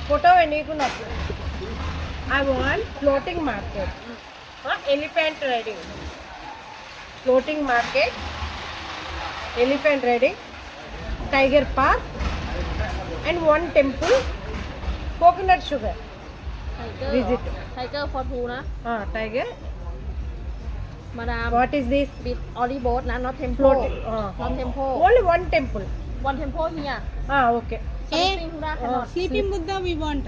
Photo నీకు నాకు. I want floating market. Elephant riding. Floating market. Elephant riding. Tiger park. And one temple. Coconut sugar. Tiger Visit. Tiger for two นะ Tiger. Madam What is this? with only boat นะ not temple Floating. not temple Only one temple. one temple here Okay. sleeping Buddha cannot Sleeping Buddha we want.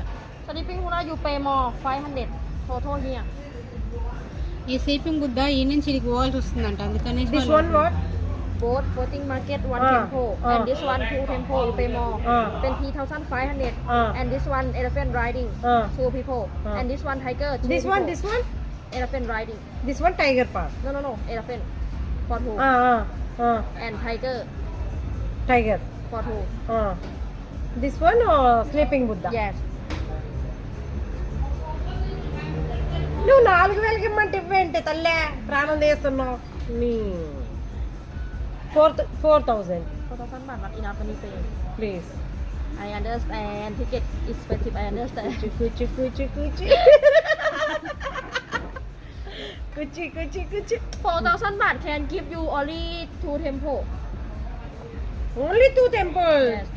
sleeping Buddha you pay more 500 total here ఈ sleeping Buddha ఈ నుంచి ఇడికి పోవాల్సి వస్తుందంట అందుకని This one what? boat floating market one temple and this one two temple you pay more 20,500 and this one elephant riding two people and this one tiger two This people. one, this one? elephant riding This one tiger park. no elephant for two and tiger Tiger. for two This one sleeping Buddha. yes నువ్వు 4,000కి ఇమ్మంటే ఇవ్వేంటి తల్లే ప్రాణం తీస్తున్నావు నీ 4,000 4,000 baht not enough money pay please I understand ticket is expensive I understand Kuchi Kuchi Kuchi Kuchi Kuchi Kuchi 4,000 baht can give you only two temple only 2 temple yes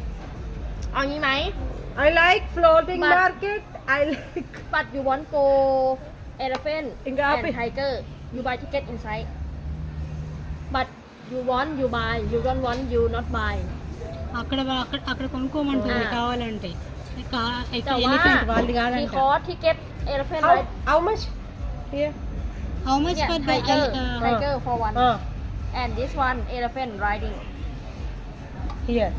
เอางี้ไหม I like floating But- market. I like but you want go elephant Inga and api. tiger you buy ticket inside but you want you buy you don't want you not buy అక్కడ అక్కడ కొనుక్కోమంటుంది కావాలంటేแต่ว่าఎలిఫెంట్ వాళ్ళది he కాదంట cost ticket elephant how, ride how much here? How much yeah, for the tiger for one Uh, and this one elephant riding here.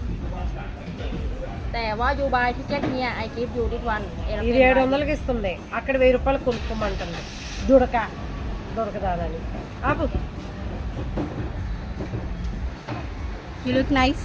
แต่ว่า you buy ticket here I give you this one elephant ఇది riding 700కి ఇస్తుంది అక్కడ 1000 రూపాయలు కొనుక్కోమంటుంది దొరకదాదని ఆపు you look nice